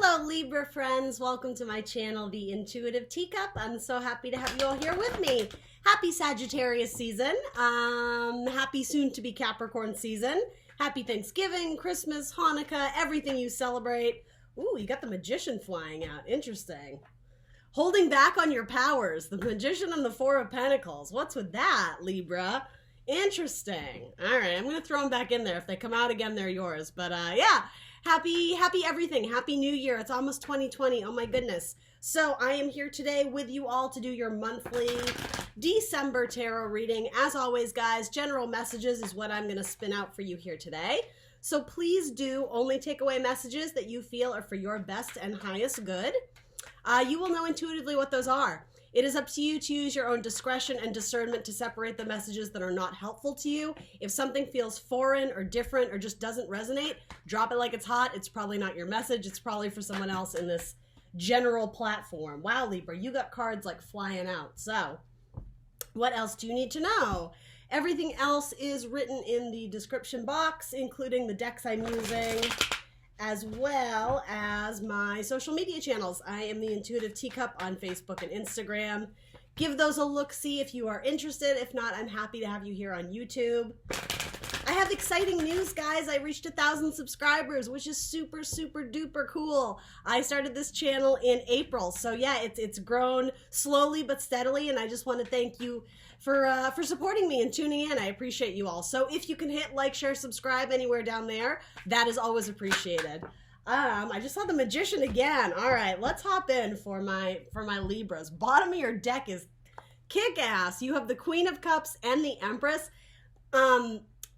Hello Libra friends, welcome to my channel, the Intuitive Teacup. I'm so happy to have you all here with me. Happy Sagittarius season, happy soon to be Capricorn season, happy Thanksgiving, Christmas, Hanukkah, everything you celebrate. Ooh, you got the Magician flying out, interesting. Holding back on your powers, the Magician and the Four of Pentacles. What's with that, Libra? Interesting. All right, I'm going to throw them back in there. If they come out again, they're yours. But yeah, happy everything. Happy New Year. It's almost 2020. Oh my goodness. So I am here today with you all to do your monthly December tarot reading. As always, guys, general messages is what I'm going to spin out for you here today. So please do only take away messages that you feel are for your best and highest good. You will know intuitively what those are. It is up to you to use your own discretion and discernment to separate the messages that are not helpful to you. If something feels foreign or different or just doesn't resonate, drop it like it's hot. It's probably not your message. It's probably for someone else in this general platform. Wow, Libra, you got cards like flying out. So what else do you need to know? Everything else is written in the description box, including the decks I'm using, as well as my social media channels. I am the Intuitive Teacup on Facebook and Instagram. Give those a look-see if you are interested. If not, I'm happy to have you here on YouTube. I have exciting news, guys. I reached 1,000 subscribers, which is super, super duper cool. I started this channel in April. So yeah, it's grown slowly but steadily, and I just want to thank you for supporting me and tuning in. I appreciate you all. So if you can hit like, share, subscribe anywhere down there, that is always appreciated. I just saw the Magician again. All right, let's hop in for my Libras. Bottom of your deck is kick-ass. You have the Queen of Cups and the Empress.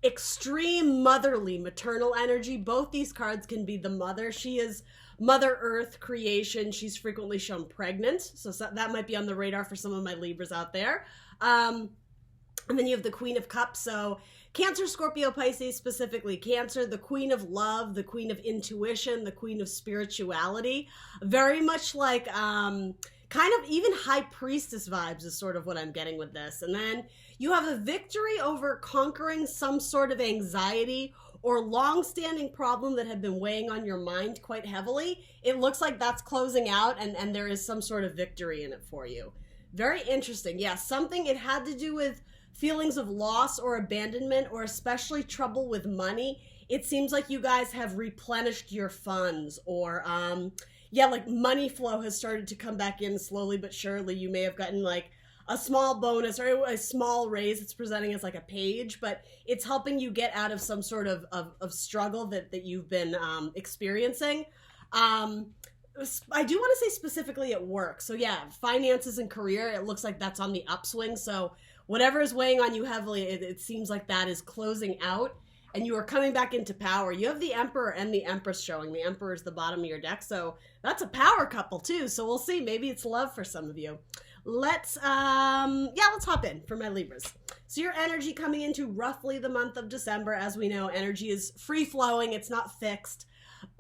Extreme motherly, maternal energy. Both these cards can be the mother. She is Mother Earth creation. She's frequently shown pregnant, so that might be on the radar for some of my Libras out there. And then you have the Queen of Cups, so Cancer, Scorpio, Pisces, specifically Cancer, the Queen of Love, the Queen of Intuition, the Queen of Spirituality. Very much like kind of even High Priestess vibes is sort of what I'm getting with this. And then you have a victory over conquering some sort of anxiety or long-standing problem that had been weighing on your mind quite heavily. It looks like that's closing out, and there is some sort of victory in it for you. Very interesting. Yeah, something, it had to do with feelings of loss or abandonment, or especially trouble with money. It seems like you guys have replenished your funds, or yeah, like money flow has started to come back in slowly but surely. You may have gotten like a small bonus or a small raise. It's presenting as like a page, but it's helping you get out of some sort of struggle that you've been experiencing. I do want to say specifically at work. So yeah, finances and career, it looks like that's on the upswing. So whatever is weighing on you heavily, it seems like that is closing out and you are coming back into power. You have the Emperor and the Empress showing. The Emperor is the bottom of your deck. So that's a power couple too. So we'll see. Maybe it's love for some of you. Let's hop in for my Libras. So your energy coming into roughly the month of December. As we know, energy is free flowing. It's not fixed.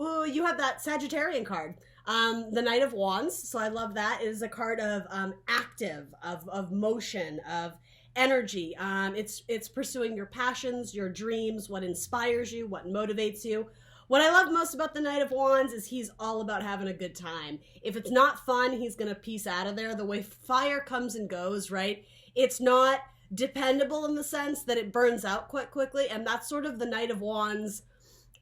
Ooh, you have that Sagittarian card. The Knight of Wands, so I love that. It is a card of active, of motion, of energy. It's pursuing your passions, your dreams, what inspires you, what motivates you. What I love most about the Knight of Wands is he's all about having a good time. If it's not fun, he's gonna piece out of there. The way fire comes and goes, right? It's not dependable in the sense that it burns out quite quickly, and that's sort of the Knight of Wands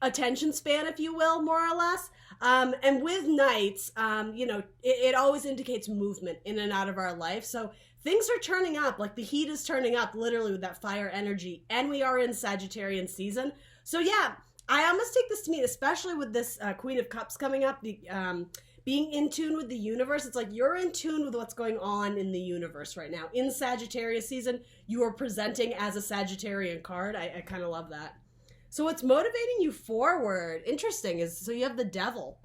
attention span, if you will, more or less. And with Knights, you know, it always indicates movement in and out of our life. So things are turning up, like the heat is turning up literally with that fire energy. And we are in Sagittarian season. So yeah, I almost take this to mean, especially with this Queen of Cups coming up, being in tune with the universe. It's like you're in tune with what's going on in the universe right now. In Sagittarius season, you are presenting as a Sagittarian card. I kind of love that. So what's motivating you forward, interesting, is so you have the Devil.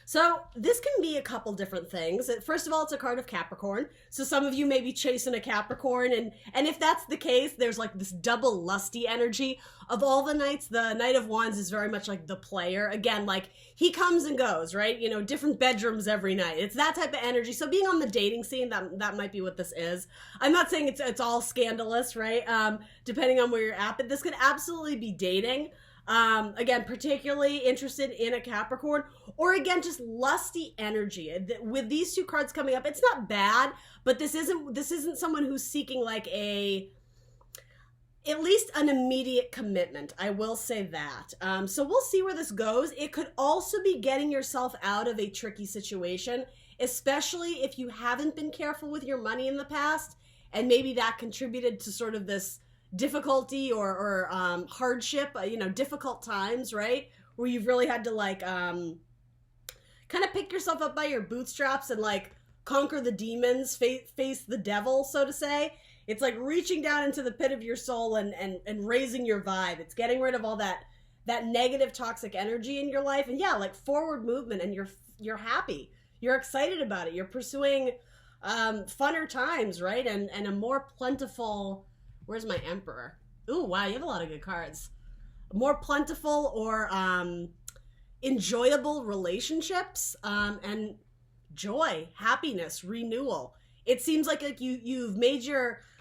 So this can be a couple different things. First of all, it's a card of Capricorn. So some of you may be chasing a Capricorn. And if that's the case, there's like this double lusty energy. Of all the Knights, the Knight of Wands is very much like the player. Again, like he comes and goes, right? You know, different bedrooms every night. It's that type of energy. So being on the dating scene, that might be what this is. I'm not saying it's all scandalous, right? Depending on where you're at, but this could absolutely be dating. Again, particularly interested in a Capricorn, or again, just lusty energy. With these two cards coming up, it's not bad, but this isn't someone who's seeking like at least an immediate commitment. I will say that. So we'll see where this goes. It could also be getting yourself out of a tricky situation, especially if you haven't been careful with your money in the past, and maybe that contributed to sort of this difficulty or hardship, difficult times, right? Where you've really had to like kind of pick yourself up by your bootstraps and like conquer the demons, face the devil, so to say. It's like reaching down into the pit of your soul and raising your vibe. It's getting rid of all that negative toxic energy in your life. And yeah, like forward movement, and you're happy. You're excited about it. You're pursuing funner times, right? And a more plentiful, where's my Emperor? Ooh, wow, you have a lot of good cards. More plentiful or enjoyable relationships, and joy, happiness, renewal. It seems like you've made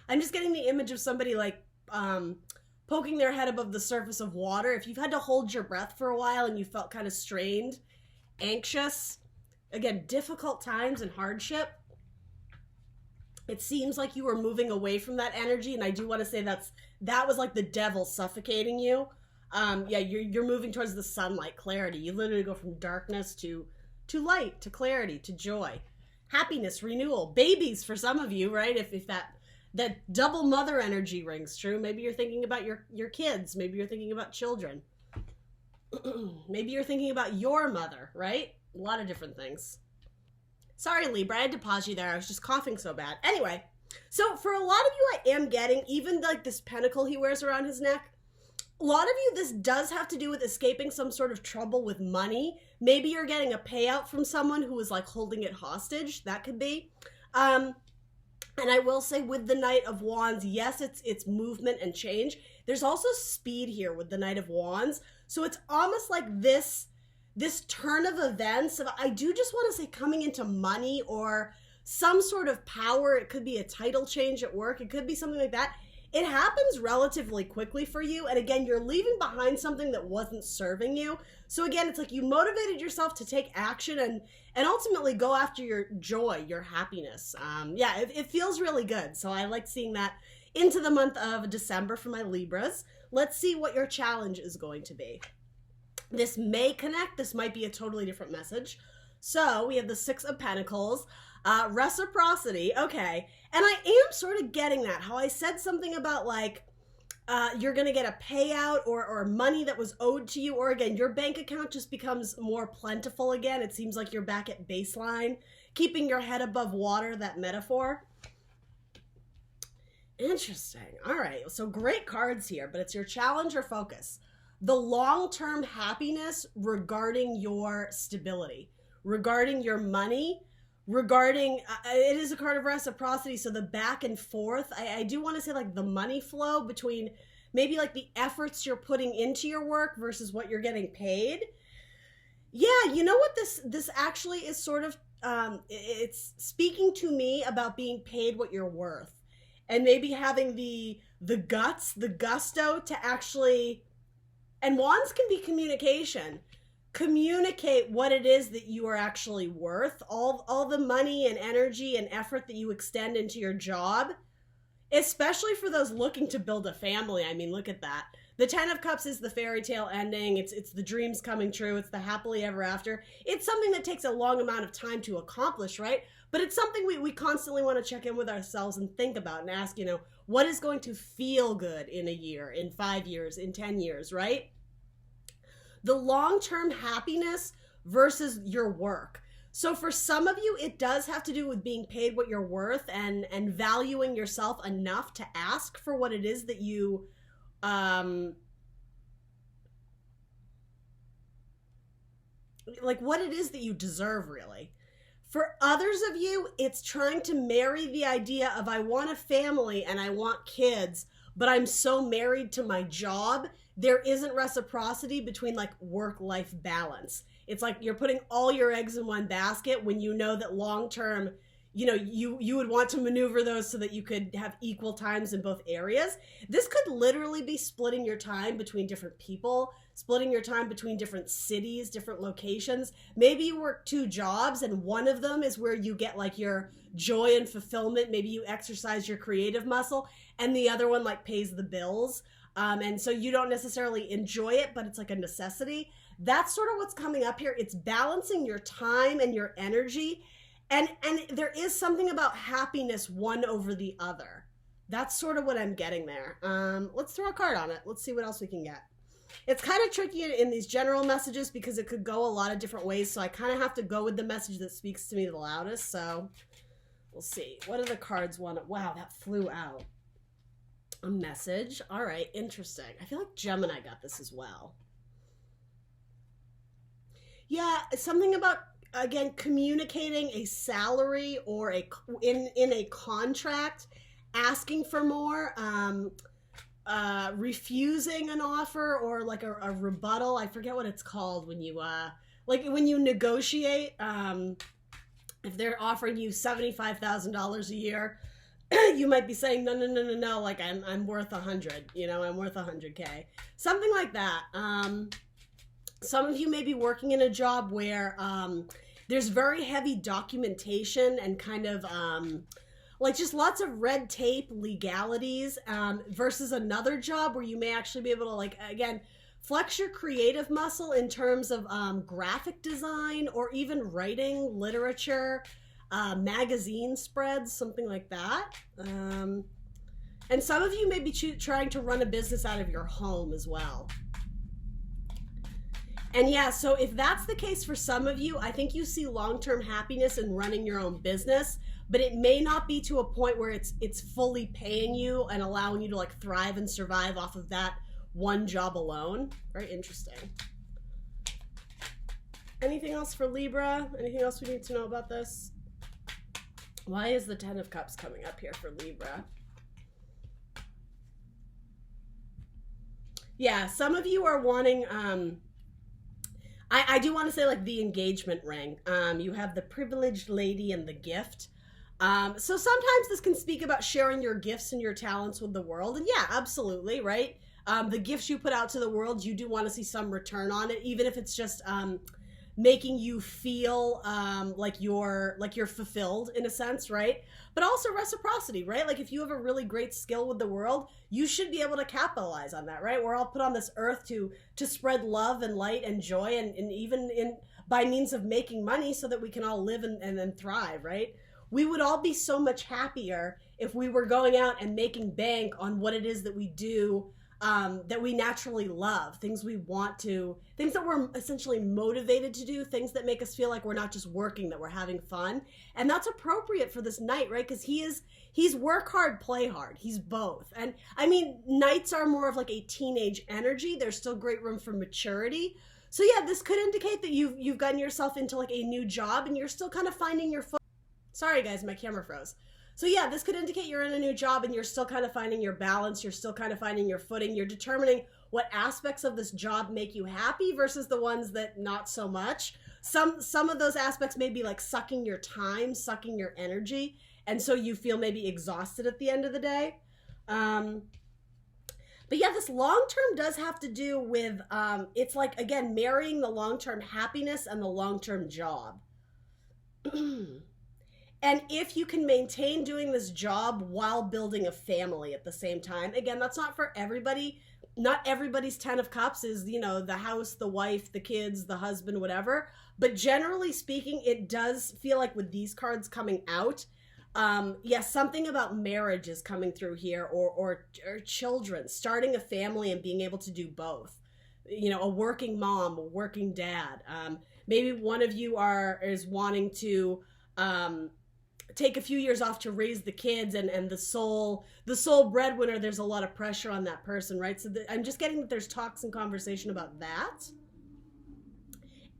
I'm just getting the image of somebody like poking their head above the surface of water. If you've had to hold your breath for a while and you felt kind of strained, anxious, again, difficult times and hardship, it seems like you were moving away from that energy. And I do want to say that was like the devil suffocating you. You're moving towards the sunlight, clarity. You literally go from darkness to light, to clarity, to joy, happiness, renewal, babies for some of you, right? If that double mother energy rings true. Maybe you're thinking about your kids. Maybe you're thinking about children. Maybe you're thinking about your mother, right? A lot of different things. Sorry, Libra, I had to pause you there. I was just coughing so bad. Anyway, so for a lot of you, I am getting, even like this pentacle he wears around his neck, a lot of you, this does have to do with escaping some sort of trouble with money. Maybe you're getting a payout from someone who is like holding it hostage. That could be. And I will say with the Knight of Wands, yes, it's movement and change. There's also speed here with the Knight of Wands. So it's almost like this turn of events. I do just want to say coming into money or some sort of power. It could be a title change at work. It could be something like that. It happens relatively quickly for you. And again, you're leaving behind something that wasn't serving you. So again, it's like you motivated yourself to take action and ultimately go after your joy, your happiness. It feels really good. So I like seeing that into the month of December for my Libras. Let's see what your challenge is going to be. This may connect. This might be a totally different message. So we have the Six of Pentacles. Reciprocity, okay. And I am sort of getting that, how I said something about like, you're going to get a payout or money that was owed to you, or again, your bank account just becomes more plentiful again. It seems like you're back at baseline, keeping your head above water, that metaphor. Interesting. All right, so great cards here, but it's your challenge or focus. The long-term happiness regarding your stability, regarding your money, regarding it is a card of reciprocity, so the back and forth. I do want to say like the money flow between maybe like the efforts you're putting into your work versus what you're getting paid. Yeah, you know what this actually is sort of it's speaking to me about being paid what you're worth, and maybe having the guts, the gusto to actually, and wands can be communication. Communicate what it is that you are actually worth, all the money and energy and effort that you extend into your job, especially for those looking to build a family. I mean, look at that. The Ten of Cups is the fairy tale ending. It's the dreams coming true. It's the happily ever after. It's something that takes a long amount of time to accomplish, right? But it's something we constantly want to check in with ourselves and think about and ask, what is going to feel good in a year, in 5 years, in 10 years, right? The long-term happiness versus your work. So for some of you, it does have to do with being paid what you're worth and valuing yourself enough to ask for what it is that you, like what it is that you deserve, really. For others of you, it's trying to marry the idea of I want a family and I want kids, but I'm so married to my job, there isn't reciprocity between like work-life balance. It's like you're putting all your eggs in one basket when you know that long-term you would want to maneuver those so that you could have equal times in both areas. This could literally be splitting your time between different people, splitting your time between different cities, different locations. Maybe you work 2 jobs and one of them is where you get like your joy and fulfillment. Maybe you exercise your creative muscle, and the other one like pays the bills. And so you don't necessarily enjoy it, but it's like a necessity. That's sort of what's coming up here. It's balancing your time and your energy. And there is something about happiness one over the other. That's sort of what I'm getting there. Let's throw a card on it. Let's see what else we can get. It's kind of tricky in these general messages because it could go a lot of different ways. So I kind of have to go with the message that speaks to me the loudest. So we'll see. What do the cards want? Wow, that flew out. A message. All right, interesting. I feel like Gemini got this as well. Yeah, something about, again, communicating a salary or in a contract, asking for more, refusing an offer, or like a rebuttal. I forget what it's called when you like when you negotiate. If they're offering you $75,000 a year, you might be saying no, like I'm worth 100, I'm worth 100K, something like that. Some of you may be working in a job where there's very heavy documentation and kind of like just lots of red tape, legalities, versus another job where you may actually be able to, like, again, flex your creative muscle in terms of graphic design or even writing, literature, magazine spreads, something like that. And some of you may be trying to run a business out of your home as well. And yeah, so if that's the case for some of you, I think you see long-term happiness in running your own business, but it may not be to a point where it's fully paying you and allowing you to like thrive and survive off of that one job alone. Very interesting. Anything else for Libra? Anything else we need to know about this? Why is the 10 of Cups coming up here for Libra? Yeah, some of you are wanting, I do want to say like the engagement ring. You have the privileged lady and the gift. So sometimes this can speak about sharing your gifts and your talents with the world. And yeah, absolutely, right? The gifts you put out to the world, you do want to see some return on it, even if it's just making you feel like you're fulfilled in a sense, right? But also reciprocity, right? Like if you have a really great skill with the world, you should be able to capitalize on that, right? We're all put on this earth to spread love and light and joy, and even by means of making money so that we can all live and then thrive, right? We would all be so much happier if we were going out and making bank on what it is that we do, that we naturally love, things we want to, things that we're essentially motivated to do, things that make us feel like we're not just working, that we're having fun. And that's appropriate for this knight, right? Because he's work hard, play hard. He's both. And I mean, knights are more of like a teenage energy. There's still great room for maturity. So yeah, this could indicate that you've gotten yourself into like a new job and you're still kind of finding your foot. Sorry guys, my camera froze. So yeah, this could indicate you're in a new job and you're still kind of finding your balance. You're still kind of finding your footing. You're determining what aspects of this job make you happy versus the ones that not so much. Some of those aspects may be like sucking your time, sucking your energy. And so you feel maybe exhausted at the end of the day. But yeah, this long-term does have to do with, it's like, again, marrying the long-term happiness and the long-term job. And if you can maintain doing this job while building a family at the same time, again, that's not for everybody. Not everybody's 10 of Cups is, the house, the wife, the kids, the husband, whatever. But generally speaking, it does feel like with these cards coming out, yes, something about marriage is coming through here, or children, starting a family and being able to do both. A working mom, a working dad. Maybe one of you is wanting to take a few years off to raise the kids, and the sole breadwinner, there's a lot of pressure on that person, right? So I'm just getting that there's talks and conversation about that,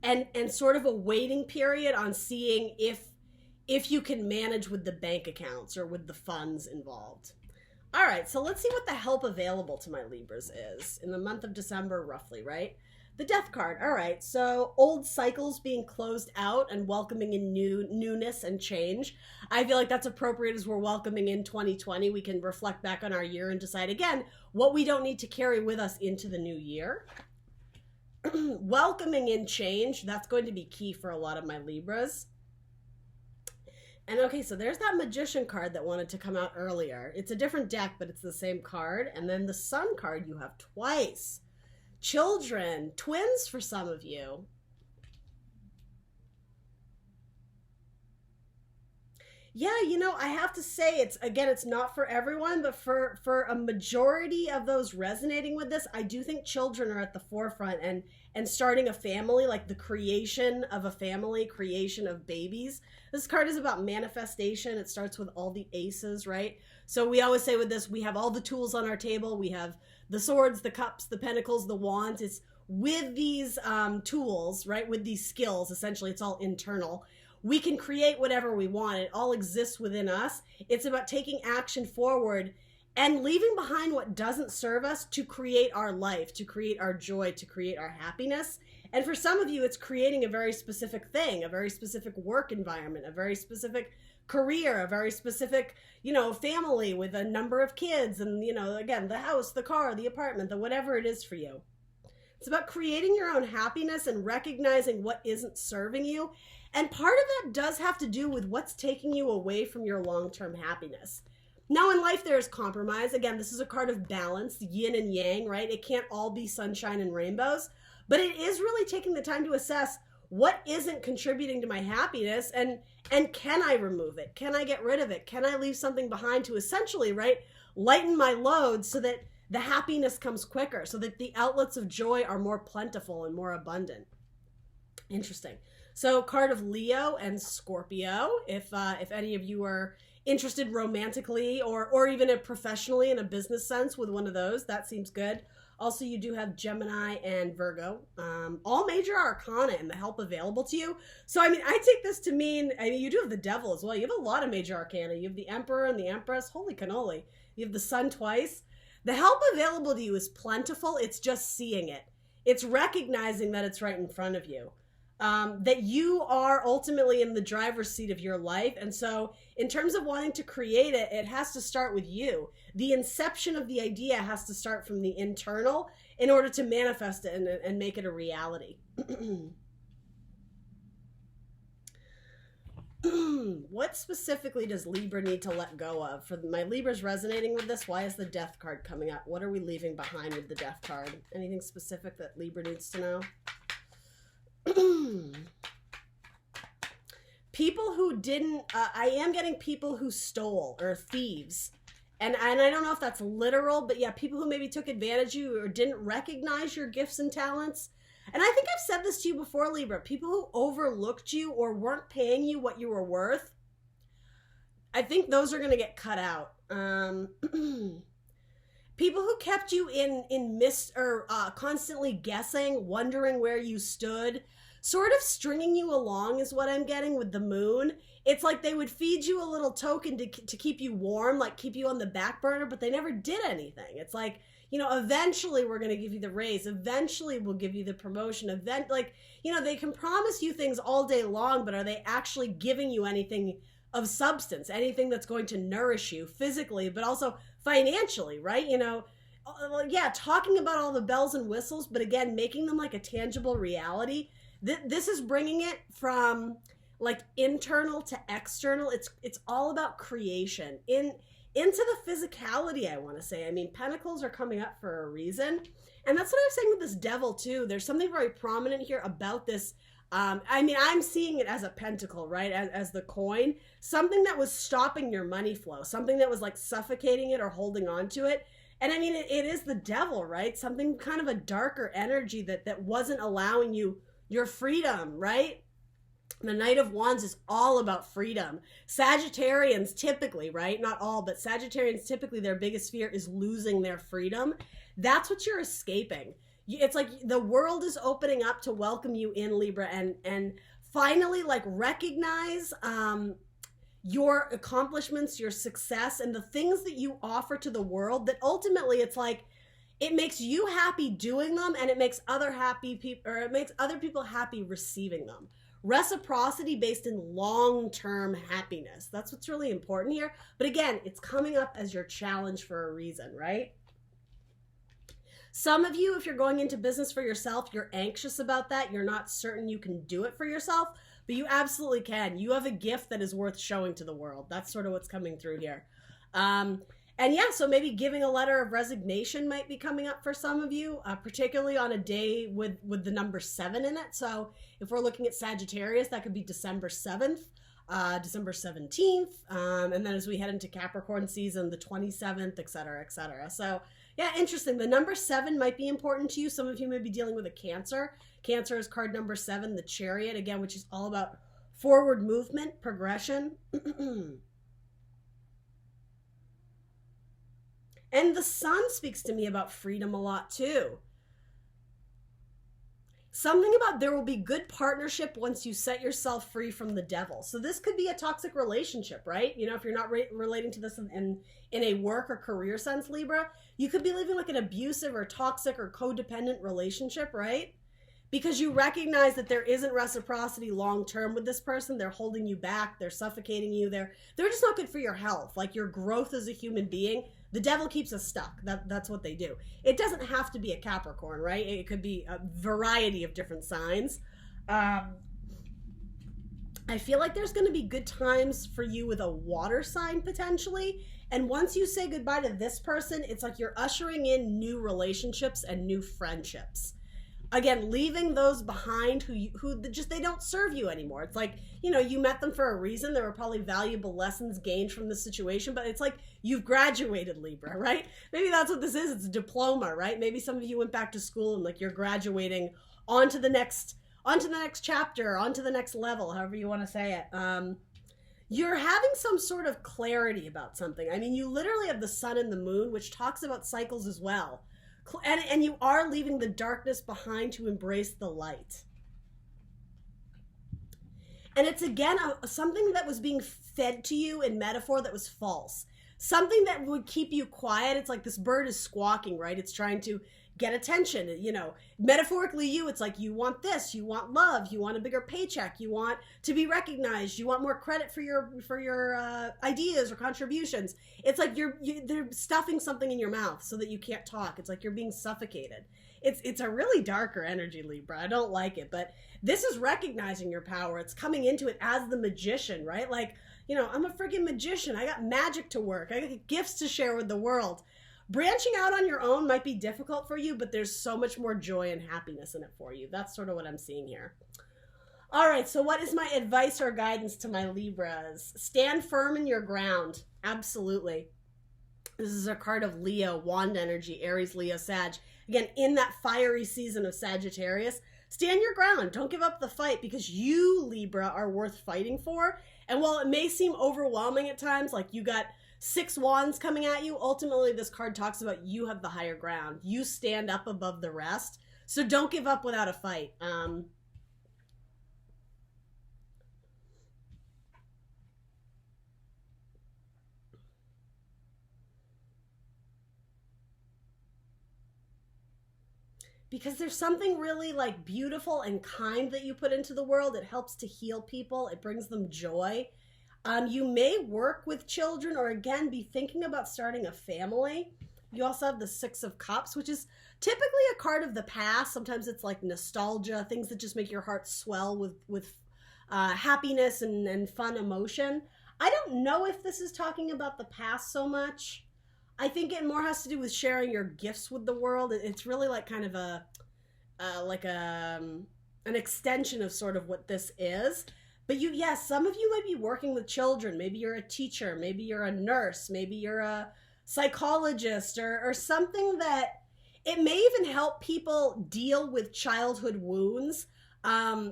and sort of a waiting period on seeing if you can manage with the bank accounts or with the funds involved. All right, so let's see what the help available to my Libras is in the month of December, roughly, right? The Death card. All right. So old cycles being closed out and welcoming in newness and change. I feel like that's appropriate as we're welcoming in 2020. We can reflect back on our year and decide again what we don't need to carry with us into the new year. Welcoming in change. That's going to be key for a lot of my Libras. And okay, so there's that Magician card that wanted to come out earlier. It's a different deck, but it's the same card. And then the Sun card you have twice. Children, twins for some of you. Yeah, you know, I have to say it's not for everyone, but for a majority of those resonating with this, I do think children are at the forefront and starting a family, like the creation of a family, creation of babies. This card is about manifestation. It starts with all the aces, right? So we always say with this, we have all the tools on our table. We have the swords, the cups, the pentacles, the wands. It's with these tools, right? With these skills, essentially, it's all internal. We can create whatever we want. It all exists within us. It's about taking action forward and leaving behind what doesn't serve us to create our life, to create our joy, to create our happiness. And for some of you, it's creating a very specific thing, a very specific work environment, a very specific career, a very specific, family with a number of kids and, again, the house, the car, the apartment, the whatever it is for you. It's about creating your own happiness and recognizing what isn't serving you. And part of that does have to do with what's taking you away from your long-term happiness. Now, in life, there is compromise. Again, this is a card of balance, yin and yang, right? It can't all be sunshine and rainbows, but it is really taking the time to assess what isn't contributing to my happiness and can I remove it? Can I get rid of it? Can I leave something behind to essentially, right, lighten my load so that the happiness comes quicker, so that the outlets of joy are more plentiful and more abundant? Interesting. So card of Leo and Scorpio, if any of you are interested romantically or even professionally in a business sense with one of those, that seems good. Also, you do have Gemini and Virgo, all major arcana and the help available to you. So, I take this to mean, you do have the Devil as well. You have a lot of major arcana. You have the Emperor and the Empress. Holy cannoli. You have the Sun twice. The help available to you is plentiful. It's just seeing it. It's recognizing that it's right in front of you. That you are ultimately in the driver's seat of your life. And so in terms of wanting to create it, it has to start with you. The inception of the idea has to start from the internal in order to manifest it and make it a reality. What specifically does Libra need to let go of? For my Libras resonating with this, why is the Death card coming up? What are we leaving behind with the Death card? Anything specific that Libra needs to know? People who didn't, I am getting people who stole or thieves. And I don't know if that's literal, but yeah, people who maybe took advantage of you or didn't recognize your gifts and talents. And I think I've said this to you before, Libra. People who overlooked you or weren't paying you what you were worth, I think those are going to get cut out. People who kept you in mist or constantly guessing, wondering where you stood, sort of stringing you along is what I'm getting with the Moon. It's like they would feed you a little token to keep you warm, like keep you on the back burner, but they never did anything. It's like, eventually we're going to give you the raise. Eventually we'll give you the promotion. They can promise you things all day long, but are they actually giving you anything of substance, anything that's going to nourish you physically, but also financially, right? Talking about all the bells and whistles, but again, making them like a tangible reality. This is bringing it from like internal to external. It's all about creation into the physicality, I want to say. Pentacles are coming up for a reason. And that's what I was saying with this Devil too. There's something very prominent here about this. I'm seeing it as a pentacle, right? As the coin, something that was stopping your money flow, something that was like suffocating it or holding on to it. And it is the Devil, right? Something kind of a darker energy that wasn't allowing you your freedom, right? The Knight of Wands is all about freedom. Sagittarians typically, right? Not all, but Sagittarians typically, their biggest fear is losing their freedom. That's what you're escaping. It's like the world is opening up to welcome you in, Libra, and finally like recognize your accomplishments, your success, and the things that you offer to the world, that ultimately it's like, it makes you happy doing them, and it makes other people happy receiving them. Reciprocity based in long-term happiness. That's what's really important here. But again, it's coming up as your challenge for a reason, right? Some of you, if you're going into business for yourself, you're anxious about that. You're not certain you can do it for yourself, but you absolutely can. You have a gift that is worth showing to the world. That's sort of what's coming through here. And yeah, so maybe giving a letter of resignation might be coming up for some of you, particularly on a day with the number 7 in it. So if we're looking at Sagittarius, that could be December 7th, December 17th, and then as we head into Capricorn season, the 27th, et cetera, et cetera. So yeah, interesting. The number 7 might be important to you. Some of you may be dealing with a Cancer. Cancer is card number 7, the Chariot, again, which is all about forward movement, progression. And the Sun speaks to me about freedom a lot too. Something about there will be good partnership once you set yourself free from the devil. So this could be a toxic relationship, right? You know, if you're not relating to this in a work or career sense, Libra, you could be living like an abusive or toxic or codependent relationship, right? Because you recognize that there isn't reciprocity long-term with this person. They're holding you back. They're suffocating you. They're just not good for your health, like your growth as a human being. The devil keeps us stuck. That's what they do. It doesn't have to be a Capricorn, right? It could be a variety of different signs. I feel like there's going to be good times for you with a water sign potentially. And once you say goodbye to this person, it's like you're ushering in new relationships and new friendships. Again, leaving those behind who just, they don't serve you anymore. It's like, you know, you met them for a reason. There were probably valuable lessons gained from the situation, but it's like you've graduated, Libra, right? Maybe that's what this is. It's a diploma, right? Maybe some of you went back to school and like you're graduating onto the next chapter, onto the next level, however you want to say it. You're having some sort of clarity about something. I mean, you literally have the sun and the moon, which talks about cycles as well. And you are leaving the darkness behind to embrace the light. And it's again something that was being fed to you in metaphor that was false. Something that would keep you quiet. It's like this bird is squawking, right? It's trying to get attention. You know, metaphorically, it's like you want this, you want love, you want a bigger paycheck, you want to be recognized, you want more credit for your ideas or contributions. It's like they're stuffing something in your mouth so that you can't talk. It's like you're being suffocated. It's a really darker energy, Libra. I don't like it, but this is recognizing your power. It's coming into it as the magician, right? Like, you know, I'm a freaking magician. I got magic to work. I got gifts to share with the world. Branching out on your own might be difficult for you, but there's so much more joy and happiness in it for you. That's sort of what I'm seeing here. All right, so what is my advice or guidance to my Libras? Stand firm in your ground. Absolutely. This is a card of Leo, wand energy, Aries, Leo, Sag. Again, in that fiery season of Sagittarius, stand your ground. Don't give up the fight, because you, Libra, are worth fighting for. And while it may seem overwhelming at times, like you got 6 wands coming at you, ultimately this card talks about you have the higher ground. You stand up above the rest. So don't give up without a fight. Because there's something really like beautiful and kind that you put into the world. It helps to heal people. It brings them joy. You may work with children, or again, be thinking about starting a family. You also have the 6 of Cups, which is typically a card of the past. Sometimes it's like nostalgia, things that just make your heart swell with happiness and fun emotion. I don't know if this is talking about the past so much. I think it more has to do with sharing your gifts with the world. It's really like kind of an extension of sort of what this is. But yes, some of you might be working with children. Maybe you're a teacher. Maybe you're a nurse. Maybe you're a psychologist or something that it may even help people deal with childhood wounds.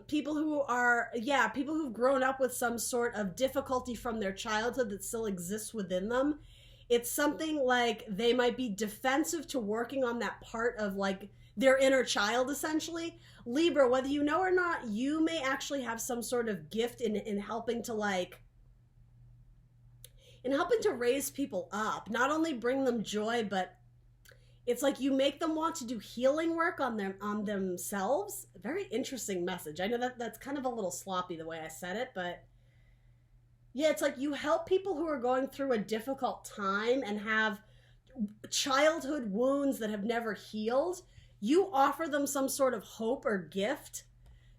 People who've grown up with some sort of difficulty from their childhood that still exists within them. It's something like they might be defensive to working on that part of like their inner child, essentially. Libra, whether you know or not, you may actually have some sort of gift in helping to raise people up. Not only bring them joy, but It's like you make them want to do healing work on themselves. Very interesting message. I know that's kind of a little sloppy the way I said it, but yeah, it's like you help people who are going through a difficult time and have childhood wounds that have never healed. You offer them some sort of hope or gift.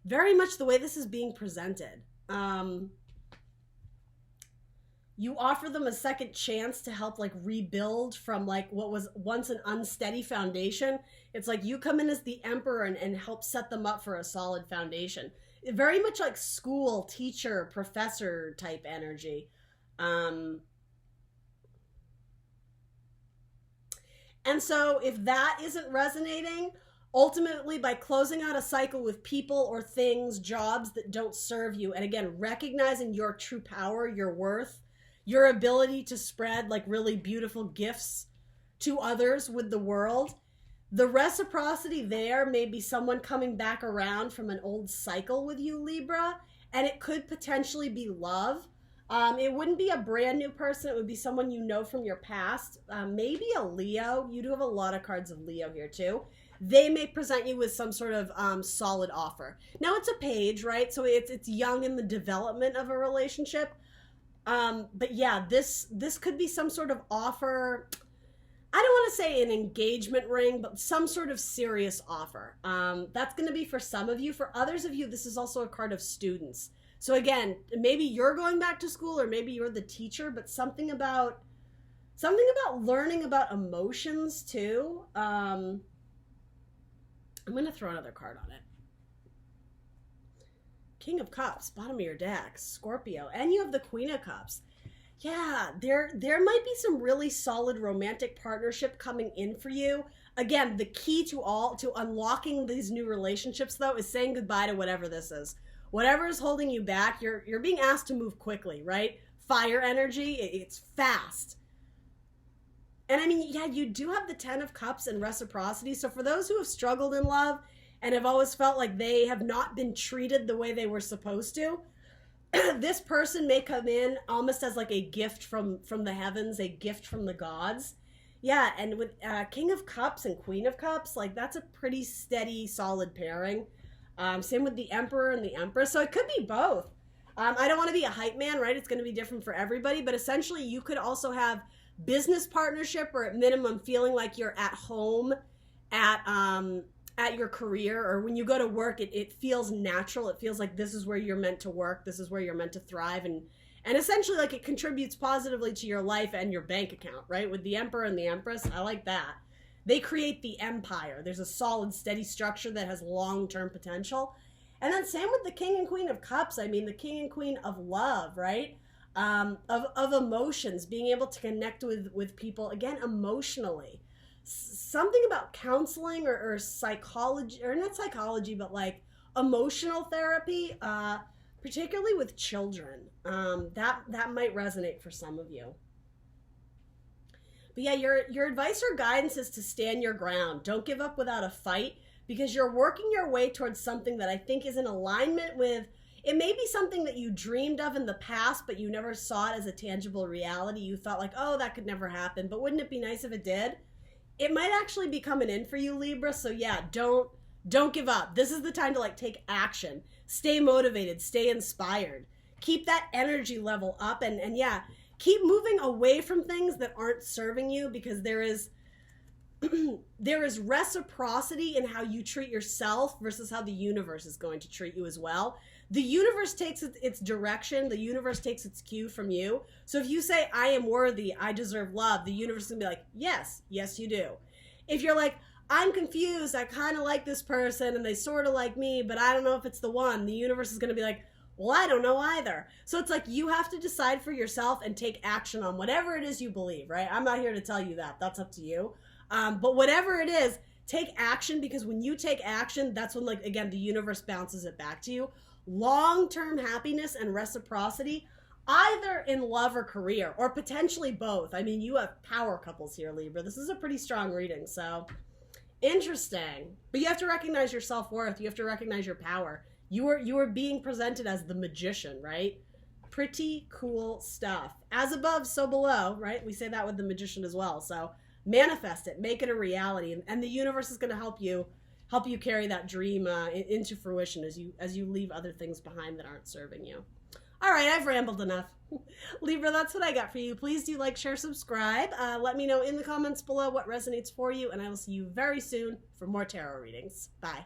Very much the way this is being presented. You offer them a second chance to help like rebuild from like what was once an unsteady foundation. It's like you come in as the emperor and help set them up for a solid foundation. Very much like school, teacher, professor type energy. And so if that isn't resonating, ultimately by closing out a cycle with people or things, jobs that don't serve you, and again, recognizing your true power, your worth, your ability to spread like really beautiful gifts to others with the world. The reciprocity there may be someone coming back around from an old cycle with you, Libra, and it could potentially be love. It wouldn't be a brand new person. It would be someone you know from your past. Maybe a Leo. You do have a lot of cards of Leo here too. They may present you with some sort of solid offer. Now it's a page, right? So it's young in the development of a relationship. But yeah, this could be some sort of offer. I don't want to say an engagement ring, but some sort of serious offer. That's going to be for some of you. For others of you, this is also a card of students. So again, maybe you're going back to school or maybe you're the teacher, but something about learning about emotions too. I'm going to throw another card on it. King of Cups, bottom of your deck, Scorpio, and you have the Queen of Cups. Yeah, there might be some really solid romantic partnership coming in for you. Again, the key to unlocking these new relationships though is saying goodbye to whatever this is. Whatever is holding you back, you're being asked to move quickly, right? Fire energy, it's fast. And I mean, yeah, you do have the 10 of Cups and reciprocity. So for those who have struggled in love and have always felt like they have not been treated the way they were supposed to, this person may come in almost as like a gift from the heavens, a gift from the gods. Yeah, and with King of Cups and Queen of Cups, like that's a pretty steady, solid pairing. Same with the Emperor and the Empress. So it could be both. I don't want to be a hype man, right? It's going to be different for everybody. But essentially, you could also have business partnership or at minimum feeling like you're at home at your career, or when you go to work, it feels natural. It feels like this is where you're meant to work. This is where you're meant to thrive. And essentially like it contributes positively to your life and your bank account, right? With the Emperor and the Empress, I like that. They create the empire. There's a solid, steady structure that has long-term potential. And then same with the King and Queen of Cups. I mean, the King and Queen of love, right? Of emotions, being able to connect with people, again, emotionally. Something about counseling or psychology, or not psychology, but like emotional therapy, particularly with children. That might resonate for some of you. But yeah, your advice or guidance is to stand your ground. Don't give up without a fight, because you're working your way towards something that I think is in alignment with, it may be something that you dreamed of in the past, but you never saw it as a tangible reality. You thought like, oh, that could never happen, but wouldn't it be nice if it did? It might actually be coming in for you, Libra. So yeah, don't give up. This is the time to like take action. Stay motivated, stay inspired. Keep that energy level up, and yeah, keep moving away from things that aren't serving you, because there is reciprocity in how you treat yourself versus how the universe is going to treat you as well. The universe takes its direction. The universe takes its cue from you. So if you say, I am worthy, I deserve love, the universe is going to be like, yes, yes you do. If you're like, I'm confused, I kind of like this person and they sort of like me, but I don't know if it's the one, the universe is going to be like, well, I don't know either. So it's like you have to decide for yourself and take action on whatever it is you believe, right? I'm not here to tell you that. That's up to you. But whatever it is, take action, because when you take action, that's when, like, again, the universe bounces it back to you. Long-term happiness and reciprocity, either in love or career, or potentially both. I mean, you have power couples here, Libra. This is a pretty strong reading, so interesting. But you have to recognize your self-worth. You have to recognize your power. You are being presented as the magician, right? Pretty cool stuff. As above, so below, right? We say that with the magician as well. So manifest it, make it a reality, and the universe is going to help you carry that dream into fruition as you leave other things behind that aren't serving you. All right, I've rambled enough. Libra, that's what I got for you. Please do like, share, subscribe. Let me know in the comments below what resonates for you, and I will see you very soon for more tarot readings. Bye.